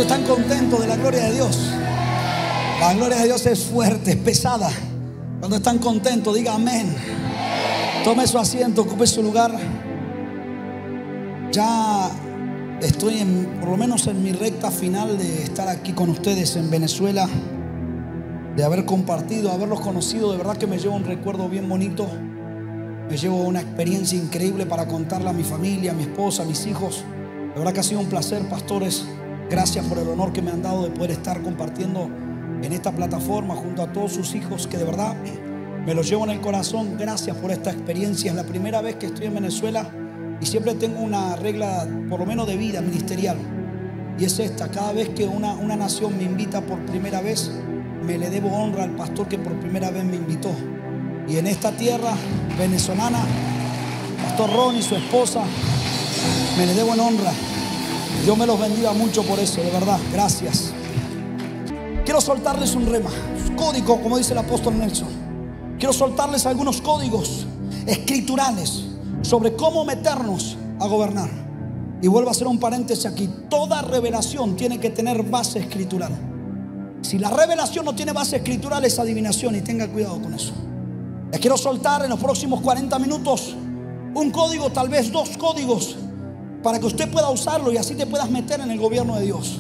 ¿Cuántos están contentos de la gloria de Dios? La gloria de Dios es fuerte, es pesada. Cuando están contentos, diga amén. Tome su asiento, ocupe su lugar. Ya estoy por lo menos en mi recta final de estar aquí con ustedes en Venezuela, de haber compartido, haberlos conocido. De verdad que me llevo un recuerdo bien bonito. Me llevo una experiencia increíble para contarle a mi familia, a mi esposa, a mis hijos. De verdad que ha sido un placer, pastores. Gracias por el honor que me han dado de poder estar compartiendo en esta plataforma junto a todos sus hijos, que de verdad me los llevo en el corazón. Gracias por esta experiencia. Es la primera vez que estoy en Venezuela y siempre tengo una regla, por lo menos de vida ministerial, y es esta: cada vez que una nación me invita por primera vez, me le debo honra al pastor que por primera vez me invitó. Y en esta tierra venezolana, Pastor Ron y su esposa, me le debo en honra. Dios me los bendiga mucho por eso, de verdad, gracias. Quiero soltarles un rema, código, como dice el apóstol Nelson. Quiero soltarles algunos códigos escriturales sobre cómo meternos a gobernar. Y vuelvo a hacer un paréntesis aquí: toda revelación tiene que tener base escritural. Si la revelación no tiene base escritural, es adivinación, y tenga cuidado con eso. Les quiero soltar en los próximos 40 minutos un código, tal vez dos códigos, para que usted pueda usarlo y así te puedas meter en el gobierno de Dios.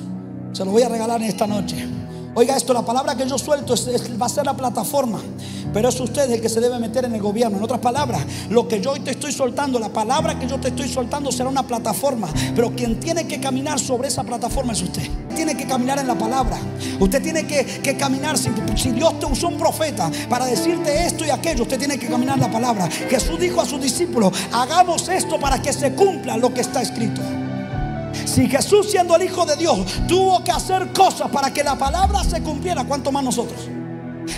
Se lo voy a regalar en esta noche. Oiga esto: la palabra que yo suelto va a ser la plataforma, pero es usted el que se debe meter en el gobierno. En otras palabras, lo que yo hoy te estoy soltando, la palabra que yo te estoy soltando, será una plataforma, pero quien tiene que caminar sobre esa plataforma es usted. Tiene que caminar en la palabra. Usted tiene que caminar. Si Dios te usó un profeta para decirte esto y aquello, usted tiene que caminar en la palabra. Jesús dijo a sus discípulos: hagamos esto para que se cumpla lo que está escrito. Si Jesús, siendo el Hijo de Dios, tuvo que hacer cosas para que la palabra se cumpliera, ¿cuánto más nosotros?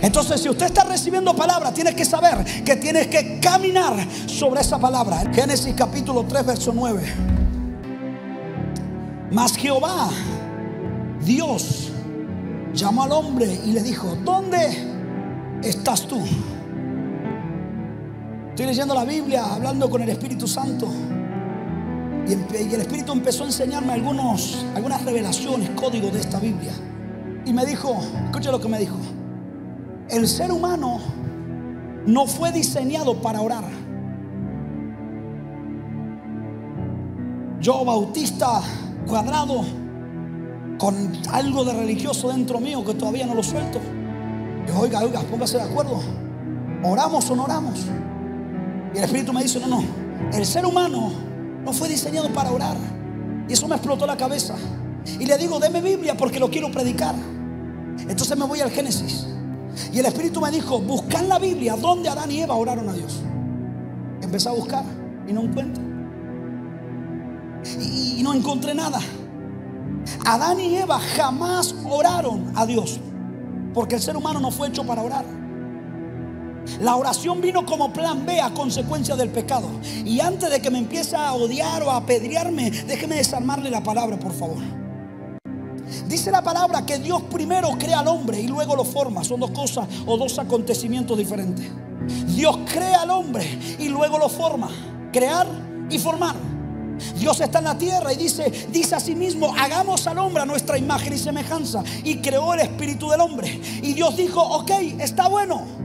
Entonces, si usted está recibiendo palabra, tienes que saber que tienes que caminar sobre esa palabra. Génesis capítulo 3, verso 9. Mas Jehová, Dios, llamó al hombre y le dijo: ¿dónde estás tú? Estoy leyendo la Biblia, hablando con el Espíritu Santo, y el Espíritu empezó a enseñarme algunas revelaciones, códigos de esta Biblia. Y me dijo, escucha lo que me dijo: el ser humano no fue diseñado para orar. Yo, bautista cuadrado, con algo de religioso dentro mío que todavía no lo suelto, yo, oiga, póngase de acuerdo, ¿oramos o no oramos? Y el Espíritu me dice: no, el ser humano no fue diseñado para orar. Y eso me explotó la cabeza. Y le digo: deme Biblia porque lo quiero predicar. Entonces me voy al Génesis, y el Espíritu me dijo: busca en la Biblia donde Adán y Eva oraron a Dios. Empecé a buscar y no encuentro. Y no encontré nada. Adán y Eva jamás oraron a Dios, porque el ser humano no fue hecho para orar. La oración vino como plan B a consecuencia del pecado. Y antes de que me empiece a odiar o a apedrearme, déjeme desarmarle la palabra, por favor. Dice la palabra que Dios primero crea al hombre y luego lo forma. Son dos cosas o dos acontecimientos diferentes. Dios crea al hombre y luego lo forma. Crear y formar. Dios está en la tierra y dice a sí mismo: hagamos al hombre a nuestra imagen y semejanza. Y creó el espíritu del hombre. Y Dios dijo: ok, está bueno.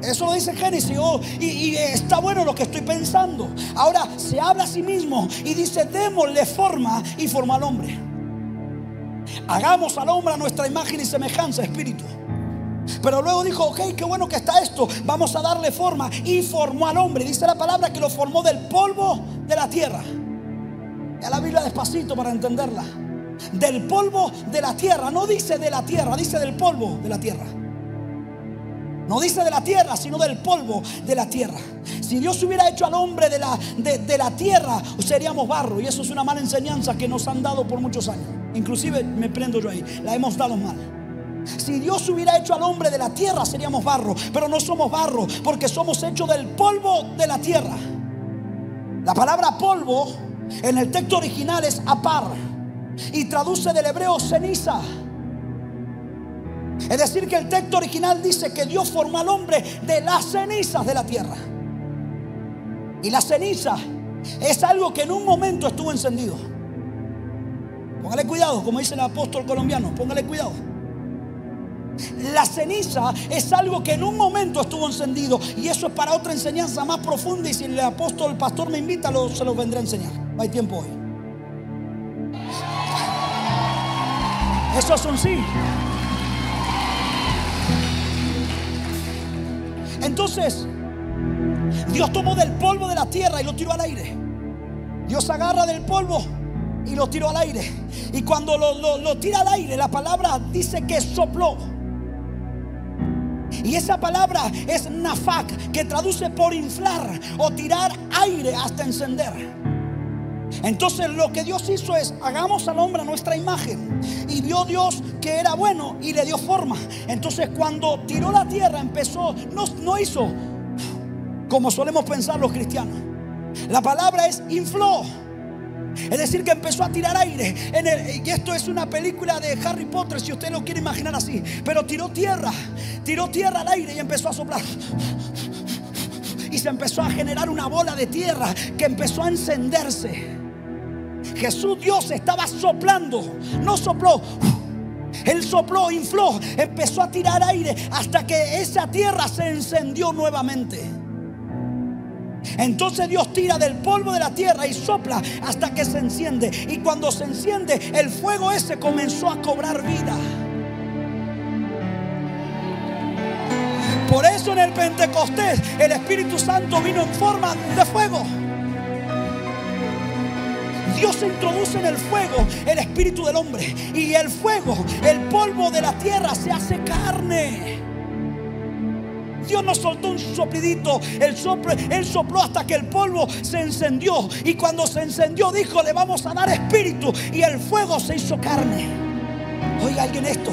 Eso lo dice Génesis. Y está bueno lo que estoy pensando. Ahora se habla a sí mismo y dice: démosle forma, y formó al hombre. Hagamos al hombre a nuestra imagen y semejanza, espíritu. Pero luego dijo: ok, qué bueno que está esto, vamos a darle forma, y formó al hombre. Dice la palabra que lo formó del polvo de la tierra. Ya la Biblia despacito para entenderla. Del polvo de la tierra. No dice de la tierra, dice del polvo de la tierra. No dice de la tierra, sino del polvo de la tierra. Si Dios hubiera hecho al hombre de la tierra, seríamos barro. Y eso es una mala enseñanza que nos han dado por muchos años. Inclusive me prendo yo ahí, la hemos dado mal. Si Dios hubiera hecho al hombre de la tierra, seríamos barro. Pero no somos barro, porque somos hechos del polvo de la tierra. La palabra polvo en el texto original es apar, y traduce del hebreo ceniza. Es decir, que el texto original dice que Dios formó al hombre de las cenizas de la tierra. Y la ceniza es algo que en un momento estuvo encendido. Póngale cuidado, como dice el apóstol colombiano, póngale cuidado. La ceniza es algo que en un momento estuvo encendido, y eso es para otra enseñanza más profunda, y si el apóstol, el pastor me invita, se los vendré a enseñar. No hay tiempo hoy. Eso es un sí. Entonces Dios tomó del polvo de la tierra y lo tiró al aire. Dios agarra del polvo y lo tiró al aire. Y cuando lo tira al aire, la palabra dice que sopló. Y esa palabra es nafak, que traduce por inflar o tirar aire hasta encender. Entonces lo que Dios hizo es: hagamos al hombre a nuestra imagen. Y vio Dios que era bueno y le dio forma. Entonces cuando tiró la tierra empezó, no hizo como solemos pensar los cristianos. La palabra es infló. Es decir, que empezó a tirar aire y esto es una película de Harry Potter, si usted lo quiere imaginar así. Pero tiró tierra al aire y empezó a soplar. Y se empezó a generar una bola de tierra que empezó a encenderse. Jesús, Dios, estaba soplando. No sopló, Él sopló, infló, empezó a tirar aire hasta que esa tierra se encendió nuevamente. Entonces Dios tira del polvo de la tierra y sopla hasta que se enciende. Y cuando se enciende, el fuego ese comenzó a cobrar vida. Por eso en el Pentecostés el Espíritu Santo vino en forma de fuego. Dios introduce en el fuego el espíritu del hombre. Y el fuego, el polvo de la tierra, se hace carne. Dios nos soltó un soplidito. Él sopló hasta que el polvo se encendió. Y cuando se encendió dijo: le vamos a dar espíritu. Y el fuego se hizo carne. Oiga alguien esto: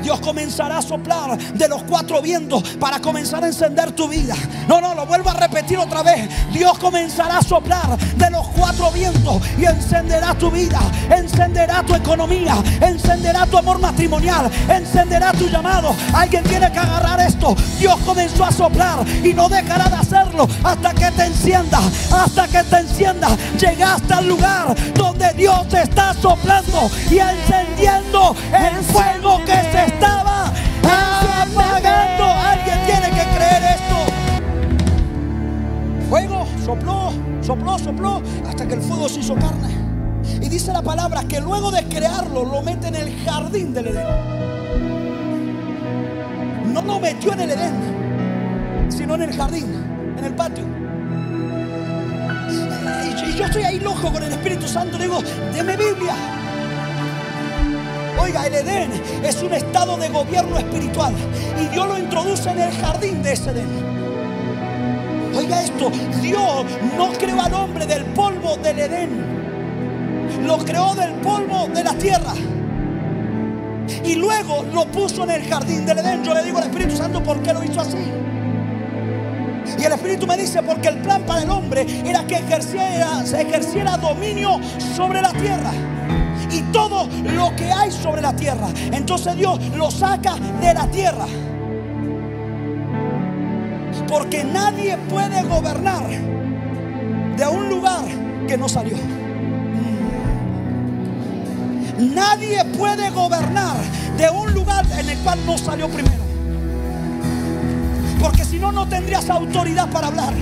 Dios comenzará a soplar de los cuatro vientos para comenzar a encender tu vida. No, lo vuelvo a repetir otra vez. Dios comenzará a soplar de los cuatro vientos y encenderá tu vida, encenderá tu economía, encenderá tu amor matrimonial, encenderá tu llamado. Alguien tiene que agarrar esto. Dios comenzó a soplar y no dejará de hacerlo hasta que te encienda. Hasta que te encienda. Llegaste al lugar donde Dios te está soplando y encendiendo el fuego que se estaba apagando. Alguien tiene que creer esto. Fuego, sopló hasta que el fuego se hizo carne. Y dice la palabra que luego de crearlo lo mete en el jardín del Edén. No lo metió en el Edén, sino en el jardín, en el patio. Y yo estoy ahí loco con el Espíritu Santo. Le digo: deme Biblia. Oiga, el Edén es un estado de gobierno espiritual y Dios lo introduce en el jardín de ese Edén. Oiga esto: Dios no creó al hombre del polvo del Edén, lo creó del polvo de la tierra y luego lo puso en el jardín del Edén. Yo le digo al Espíritu Santo: ¿por qué lo hizo así? Y el Espíritu me dice: porque el plan para el hombre era que ejerciera dominio sobre la tierra y todo lo que hay sobre la tierra. Entonces Dios lo saca de la tierra, porque nadie puede gobernar de un lugar que no salió. Nadie puede gobernar de un lugar en el cual no salió primero, porque si no, no tendrías autoridad para hablar.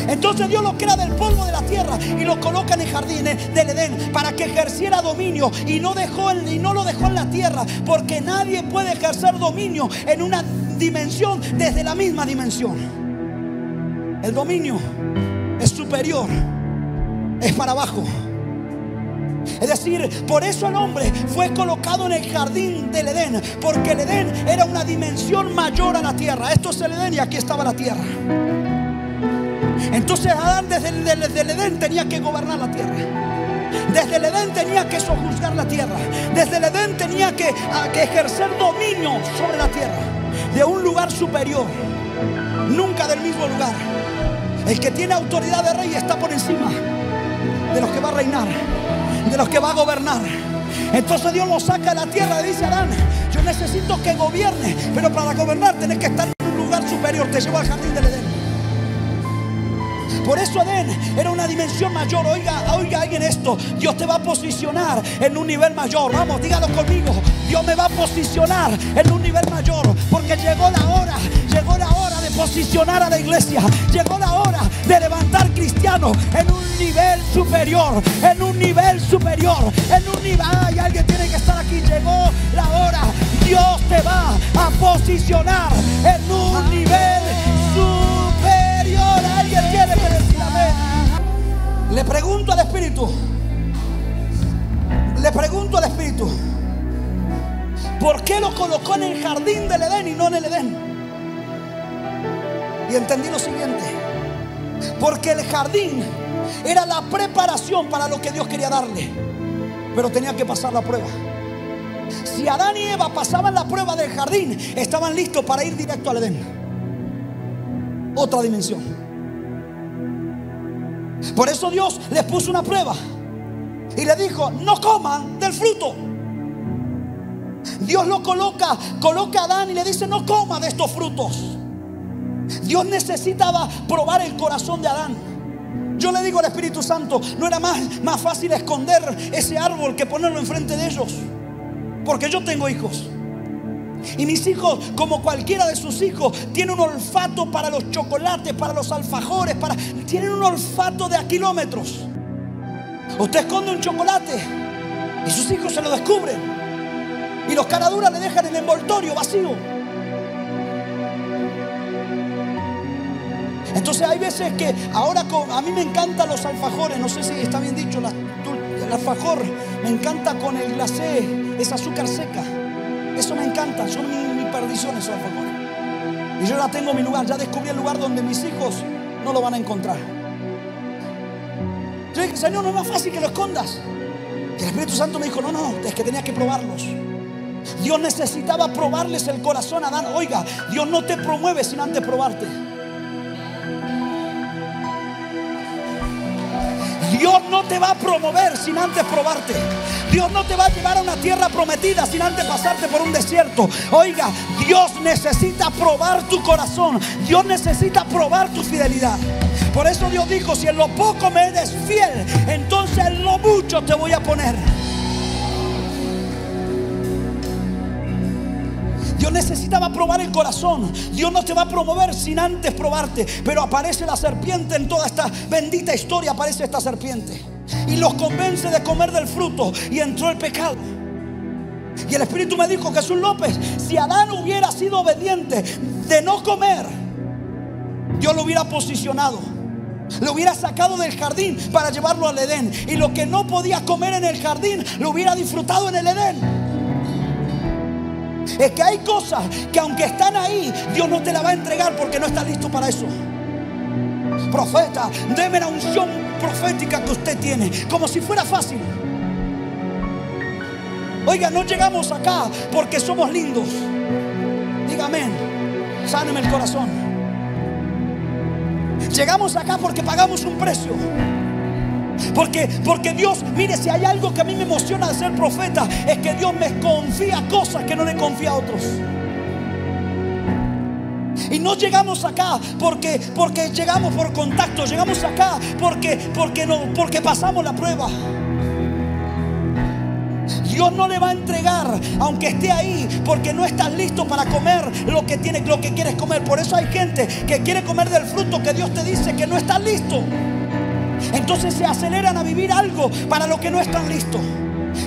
Entonces Dios lo crea del polvo de la tierra y lo coloca en el jardín del Edén para que ejerciera dominio, y no lo dejó en la tierra, porque nadie puede ejercer dominio en una dimensión desde la misma dimensión. El dominio es superior, es para abajo. Es decir, por eso el hombre fue colocado en el jardín del Edén, porque el Edén era una dimensión mayor a la tierra. Esto es el Edén y aquí estaba la tierra. Entonces Adán desde el Edén tenía que gobernar la tierra. Desde el Edén tenía que sojuzgar la tierra. Desde el Edén tenía que ejercer dominio sobre la tierra, de un lugar superior, nunca del mismo lugar. El que tiene autoridad de rey está por encima de los que va a reinar, de los que va a gobernar. Entonces Dios lo saca de la tierra y dice a Adán: yo necesito que gobierne, pero para gobernar tenés que estar en un lugar superior. Te llevo al jardín del Edén. Por eso Edén era una dimensión mayor. Oiga alguien esto: Dios te va a posicionar en un nivel mayor. Vamos, dígalo conmigo: Dios me va a posicionar en un nivel mayor, porque llegó la hora de posicionar a la iglesia. Llegó la hora de levantar cristianos en un nivel superior, en un nivel superior, en un nivel. Ay, alguien tiene que estar aquí. Llegó la hora. Dios te va a posicionar en un nivel superior. Alguien tiene que decir amén. Le pregunto al Espíritu, ¿por qué lo colocó en el jardín del Edén y no en el Edén? Y entendí lo siguiente: porque el jardín era la preparación para lo que Dios quería darle, pero tenía que pasar la prueba. Si Adán y Eva pasaban la prueba del jardín, estaban listos para ir directo al Edén. Otra dimensión. Por eso Dios les puso una prueba y le dijo: no coman del fruto. Dios lo coloca a Adán y le dice: no coma de estos frutos. Dios necesitaba probar el corazón de Adán. Yo le digo al Espíritu Santo: no era más fácil esconder ese árbol que ponerlo enfrente de ellos. Porque yo tengo hijos, y mis hijos, como cualquiera de sus hijos, tienen un olfato para los chocolates, para los alfajores, tienen un olfato de a kilómetros. Usted esconde un chocolate y sus hijos se lo descubren, y los caraduras le dejan el envoltorio vacío. Entonces hay veces que ahora a mí me encantan los alfajores. No sé si está bien dicho, el alfajor me encanta con el glacé, esa azúcar seca. Eso me encanta, son mi perdición esos alfajores. Y yo ya tengo mi lugar, ya descubrí el lugar donde mis hijos no lo van a encontrar. Yo dije: Señor, no es más fácil que lo escondas. Y el Espíritu Santo me dijo: no, es que tenías que probarlos. Dios necesitaba probarles el corazón a Adán. Oiga, Dios no te promueve sin antes probarte. Dios no te va a promover sin antes probarte. Dios no te va a llevar a una tierra prometida sin antes pasarte por un desierto. Oiga, Dios necesita probar tu corazón. Dios necesita probar tu fidelidad. Por eso Dios dijo: si en lo poco me eres fiel, entonces en lo mucho te voy a poner. Dios necesitaba probar el corazón. Dios no te va a promover sin antes probarte. Pero aparece la serpiente en toda esta bendita historia. Aparece esta serpiente y los convence de comer del fruto, y entró el pecado. Y el Espíritu me dijo: Jesús López, si Adán hubiera sido obediente de no comer, Dios lo hubiera posicionado, lo hubiera sacado del jardín para llevarlo al Edén, y lo que no podía comer en el jardín lo hubiera disfrutado en el Edén. Es que hay cosas que aunque están ahí, Dios no te la va a entregar porque no está listo para eso. Profeta, deme la unción profética que usted tiene, como si fuera fácil. Oiga, no llegamos acá porque somos lindos. Diga amén. Sáneme el corazón. Llegamos acá porque pagamos un precio. Porque Dios, mire, si hay algo que a mí me emociona de ser profeta, es que Dios me confía cosas que no le confía a otros. Y no llegamos acá porque llegamos por contacto. Llegamos acá porque pasamos la prueba. Dios no le va a entregar, aunque esté ahí, porque no estás listo para comer lo que quieres comer. Por eso hay gente que quiere comer del fruto que Dios te dice que no estás listo. Entonces se aceleran a vivir algo para lo que no están listos.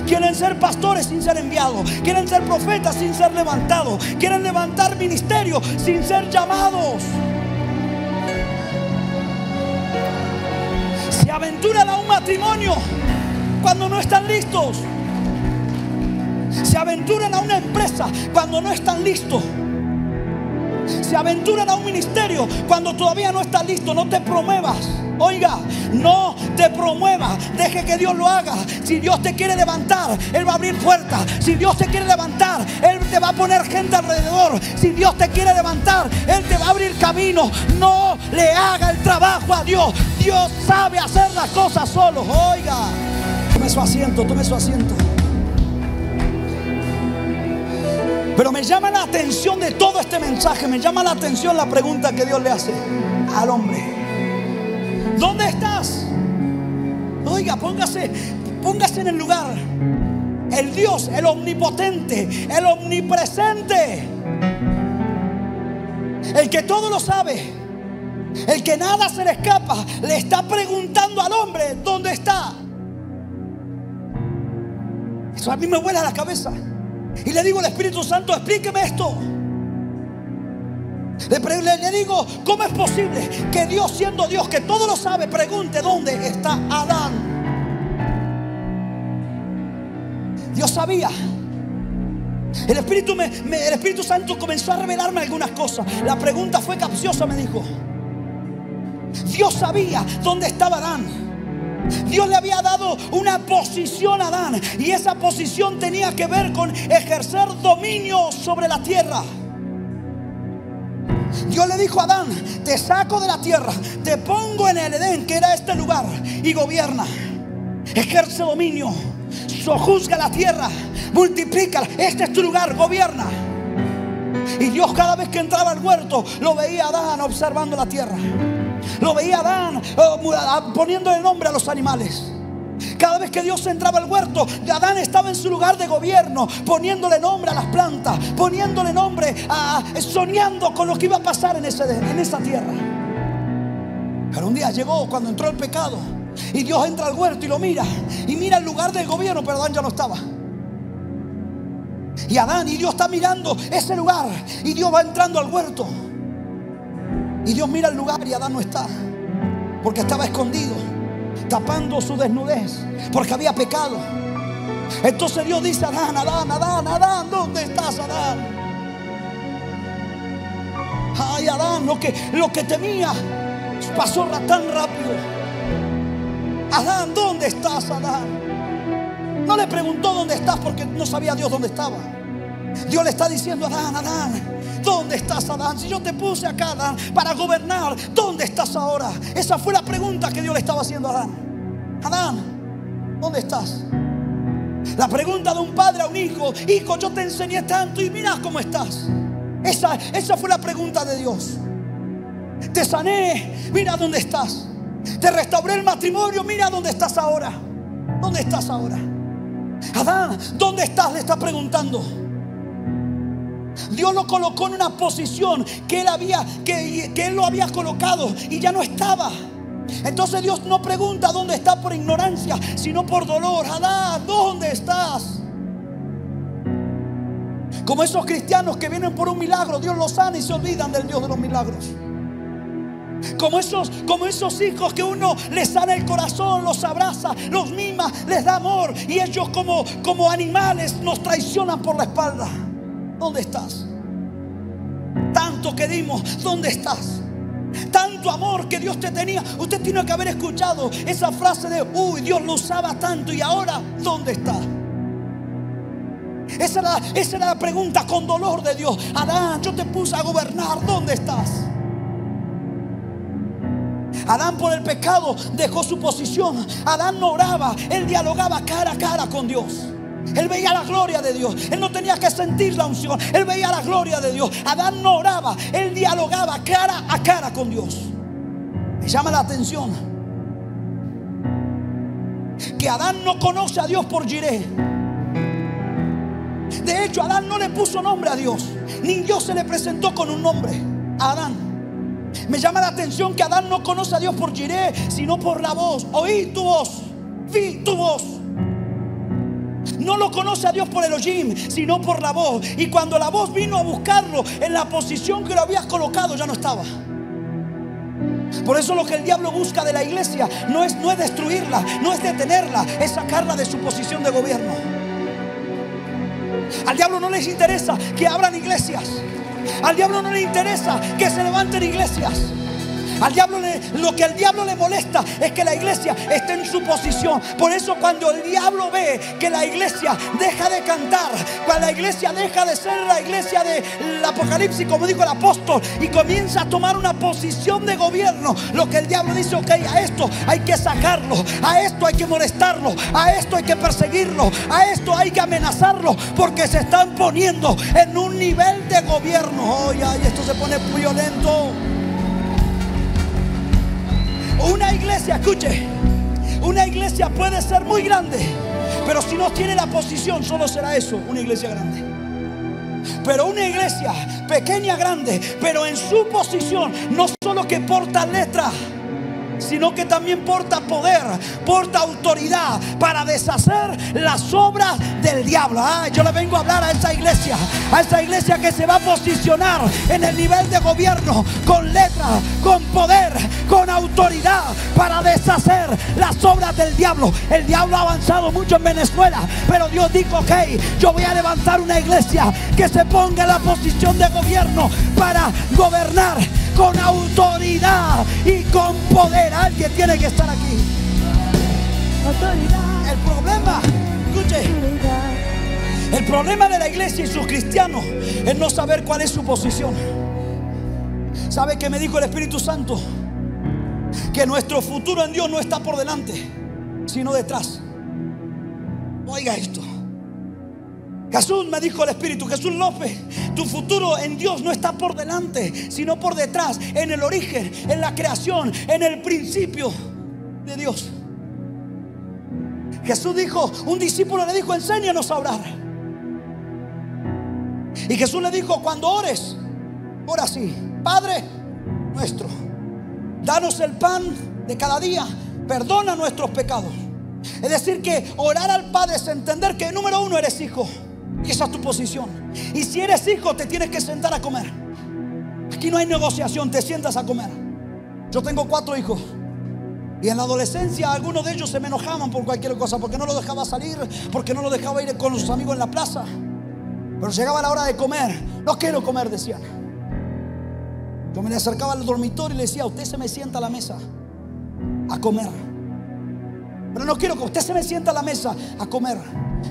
Quieren ser pastores sin ser enviados. Quieren ser profetas sin ser levantados. Quieren levantar ministerios sin ser llamados. Se aventuran a un matrimonio cuando no están listos. Se aventuran a una empresa cuando no están listos. Se aventuran a un ministerio cuando todavía no está listo. No te promuevas. Oiga, no te promuevas. Deje que Dios lo haga. Si Dios te quiere levantar, Él va a abrir puertas. Si Dios te quiere levantar, Él te va a poner gente alrededor. Si Dios te quiere levantar, Él te va a abrir camino. No le haga el trabajo a Dios. Dios sabe hacer las cosas solo. Oiga, tome su asiento, tome su asiento. Pero me llama la atención de todo este mensaje, me llama la atención la pregunta que Dios le hace al hombre. ¿Dónde estás? Oiga, póngase en el lugar. El Dios, el omnipotente, el omnipresente, el que todo lo sabe, el que nada se le escapa, le está preguntando al hombre ¿dónde está? Eso a mí me vuela la cabeza. Y le digo al Espíritu Santo, explíqueme esto. Le digo, ¿cómo es posible que Dios, siendo Dios que todo lo sabe, pregunte dónde está Adán? Dios sabía. El Espíritu Santo comenzó a revelarme algunas cosas. La pregunta fue capciosa, me dijo. Dios sabía dónde estaba Adán. Dios le había dado una posición a Adán, y esa posición tenía que ver con ejercer dominio sobre la tierra. Dios le dijo a Adán: te saco de la tierra, te pongo en el Edén, que era este lugar, y gobierna, ejerce dominio, sojuzga la tierra, multiplícala, este es tu lugar, gobierna. Y Dios, cada vez que entraba al huerto, lo veía a Adán observando la tierra. Lo veía a Adán poniéndole nombre a los animales. Cada vez que Dios entraba al huerto, Adán estaba en su lugar de gobierno, poniéndole nombre a las plantas, poniéndole nombre, soñando con lo que iba a pasar en esa tierra. Pero un día llegó cuando entró el pecado, y Dios entra al huerto y lo mira, y mira el lugar del gobierno, pero Adán ya no estaba. Y Adán y Dios está mirando ese lugar, y Dios va entrando al huerto, y Dios mira el lugar y Adán no está, porque estaba escondido, tapando su desnudez, porque había pecado. Entonces Dios dice a Adán: Adán, ¿dónde estás, Adán? Ay, Adán, lo que temía pasó tan rápido. Adán, ¿dónde estás, Adán? No le preguntó dónde estás, porque no sabía Dios dónde estaba. Dios le está diciendo: Adán, ¿dónde estás, Adán? Si yo te puse acá, Adán, para gobernar, ¿dónde estás ahora? Esa fue la pregunta que Dios le estaba haciendo a Adán. Adán, ¿dónde estás? La pregunta de un padre a un hijo: hijo, yo te enseñé tanto y mira cómo estás. Esa fue la pregunta de Dios. Te sané, mira dónde estás. Te restauré el matrimonio, mira dónde estás ahora. ¿Dónde estás ahora? Adán, ¿dónde estás? Le está preguntando. Dios lo colocó en una posición que él lo había colocado, y ya no estaba. Entonces Dios no pregunta dónde está por ignorancia, sino por dolor. Adán, ¿dónde estás? Como esos cristianos que vienen por un milagro, Dios los sana y se olvidan del Dios de los milagros. Como esos hijos que uno les sana el corazón, los abraza, los mima, les da amor, y ellos como animales nos traicionan por la espalda. ¿Dónde estás? Tanto que dimos, ¿dónde estás? Tanto amor que Dios te tenía. Usted tiene que haber escuchado esa frase de: uy, Dios lo usaba tanto, y ahora ¿dónde está? Esa era la pregunta con dolor de Dios. Adán, yo te puse a gobernar, ¿dónde estás? Adán, por el pecado, dejó su posición. Adán no oraba, él dialogaba cara a cara con Dios. Él veía la gloria de Dios. Él no tenía que sentir la unción, él veía la gloria de Dios. Adán no oraba, él dialogaba cara a cara con Dios. Me llama la atención que Adán no conoce a Dios por Jireh. De hecho, Adán no le puso nombre a Dios, ni Dios se le presentó con un nombre a Adán. Me llama la atención que Adán no conoce a Dios por Jireh, sino por la voz. Oí tu voz, vi tu voz. No lo conoce a Dios por Elohim, sino por la voz. Y cuando la voz vino a buscarlo en la posición que lo habías colocado, ya no estaba. Por eso lo que el diablo busca de la iglesia no es destruirla, no es detenerla, es sacarla de su posición de gobierno. Al diablo no les interesa que abran iglesias. Al diablo no le interesa que se levanten iglesias. Al diablo lo que al diablo le molesta es que la iglesia esté en su posición. Por eso cuando el diablo ve que la iglesia deja de cantar, cuando la iglesia deja de ser la iglesia del Apocalipsis, como dijo el apóstol, y comienza a tomar una posición de gobierno, lo que el diablo dice: ok, a esto hay que sacarlo, a esto hay que molestarlo, a esto hay que perseguirlo, a esto hay que amenazarlo, porque se están poniendo en un nivel de gobierno. Esto se pone violento. Una iglesia iglesia, escuche, una iglesia puede ser muy grande, pero si no tiene la posición, solo será eso, una iglesia grande. Pero una iglesia pequeña, grande, pero en su posición, no solo que porta letra, sino que también porta poder, porta autoridad para deshacer las obras del diablo. Yo le vengo a hablar a esa iglesia que se va a posicionar en el nivel de gobierno con letra, con poder, con autoridad para deshacer las obras del diablo. El diablo ha avanzado mucho en Venezuela, pero Dios dijo: ok, yo voy a levantar una iglesia que se ponga en la posición de gobierno para gobernar con autoridad y con poder. Alguien tiene que estar aquí. Autoridad. El problema, escuche, el problema de la iglesia y sus cristianos es no saber cuál es su posición. ¿Sabe qué me dijo el Espíritu Santo? Que nuestro futuro en Dios no está por delante, sino detrás. Oiga esto. Jesús, me dijo el Espíritu, Jesús López, tu futuro en Dios no está por delante, sino por detrás, en el origen, en la creación, en el principio de Dios. Jesús dijo, un discípulo le dijo: enséñanos a orar. Y Jesús le dijo: cuando ores, ora así: Padre nuestro, danos el pan de cada día, perdona nuestros pecados. Es decir, que orar al Padre es entender que número uno, eres hijo. Y esa es tu posición. Y si eres hijo, te tienes que sentar a comer. Aquí no hay negociación, te sientas a comer. Yo tengo 4 hijos. Y en la adolescencia algunos de ellos se me enojaban por cualquier cosa, porque no lo dejaba salir, porque no lo dejaba ir con los amigos en la plaza. Pero llegaba la hora de comer. No quiero comer, decían. Yo me le acercaba al dormitorio y le decía: usted se me sienta a la mesa a comer. Pero no quiero que usted se me sienta a la mesa a comer.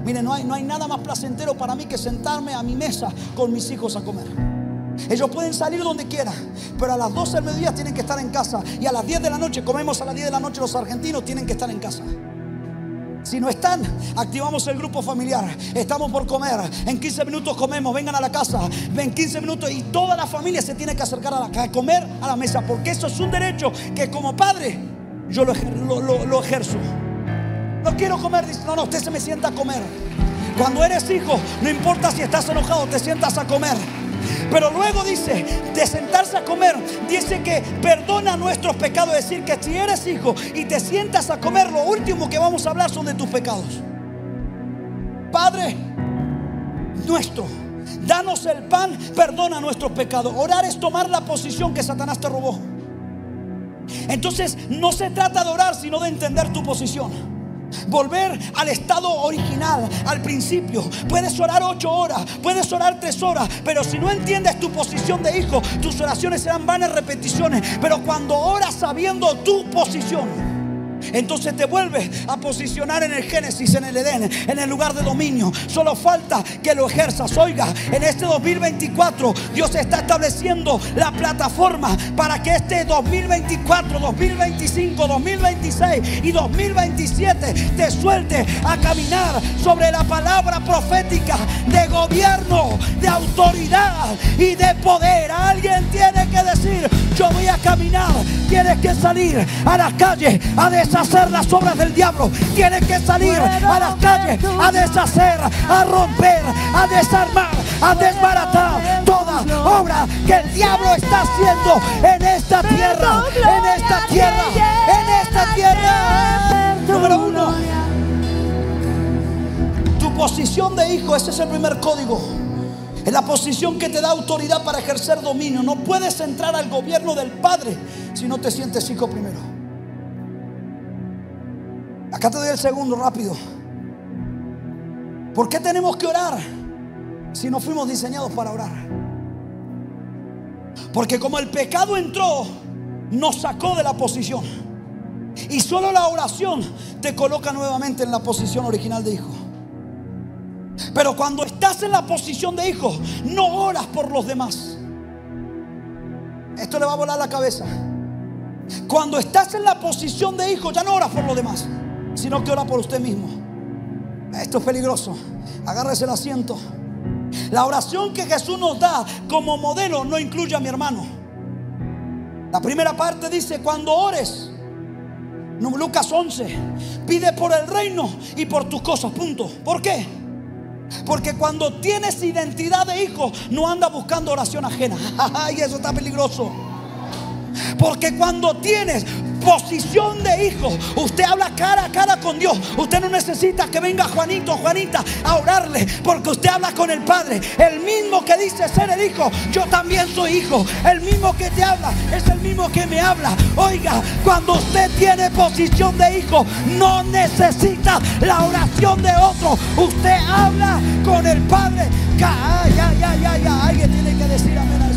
Mire, no hay nada más placentero para mí que sentarme a mi mesa con mis hijos a comer. Ellos pueden salir donde quieran, pero a las 12 del mediodía tienen que estar en casa. Y a las 10 de la noche, comemos a las 10 de la noche los argentinos, tienen que estar en casa. Si no están, activamos el grupo familiar. Estamos por comer, en 15 minutos comemos, vengan a la casa. En 15 minutos y toda la familia se tiene que acercar a comer a la mesa, porque eso es un derecho que como padre yo lo ejerzo. No quiero comer, dice: no, usted se me sienta a comer. Cuando eres hijo, no importa si estás enojado, te sientas a comer. Pero luego dice, de sentarse a comer, dice que perdona nuestros pecados. Es decir, que si eres hijo y te sientas a comer, lo último que vamos a hablar son de tus pecados. Padre nuestro, danos el pan, perdona nuestros pecados. Orar es tomar la posición que Satanás te robó. Entonces no se trata de orar, sino de entender tu posición. Volver al estado original, al principio. Puedes orar 8 horas, puedes orar 3 horas, pero si no entiendes tu posición de hijo, tus oraciones serán vanas repeticiones. Pero cuando oras sabiendo tu posición, entonces te vuelves a posicionar en el Génesis, en el Edén, en el lugar de dominio. Solo falta que lo ejerzas. Oiga, en este 2024 Dios está estableciendo la plataforma para que este 2024, 2025, 2026 y 2027 te suelte a caminar sobre la palabra profética de gobierno, de autoridad y de poder. Alguien tiene que decir: yo voy a caminar. Tienes que salir a las calles a deshacer las obras del diablo. Tienes que salir a las calles a deshacer, a romper, a desarmar, a desbaratar toda obra que el diablo está haciendo en esta tierra, en esta tierra, en esta tierra. Número 1, tu posición de hijo. Ese es el primer código. Es la posición que te da autoridad para ejercer dominio. No puedes entrar al gobierno del Padre si no te sientes hijo primero. Acá te doy el segundo rápido. ¿Por qué tenemos que orar si no fuimos diseñados para orar? Porque como el pecado entró, nos sacó de la posición. Y solo la oración te coloca nuevamente en la posición original de hijo. Pero cuando estás en la posición de hijo, no oras por los demás. Esto le va a volar la cabeza. Cuando estás en la posición de hijo, ya no oras por los demás, sino que oras por usted mismo. Esto es peligroso. Agárrese el asiento. La oración que Jesús nos da como modelo no incluye a mi hermano. La primera parte dice: cuando ores, No, Lucas 11. Pide por el reino y por tus cosas. Punto. ¿Por qué? Porque cuando tienes identidad de hijo, no andas buscando oración ajena. Ay, eso está peligroso. Porque cuando tienes posición de hijo, usted habla cara a cara con Dios. Usted no necesita que venga Juanito o Juanita a orarle, porque usted habla con el Padre. El mismo que dice ser el hijo, yo también soy hijo. El mismo que te habla es el mismo que me habla. Oiga, cuando usted tiene posición de hijo, no necesita la oración de otro. Usted habla con el Padre. Alguien tiene que decir amén a eso.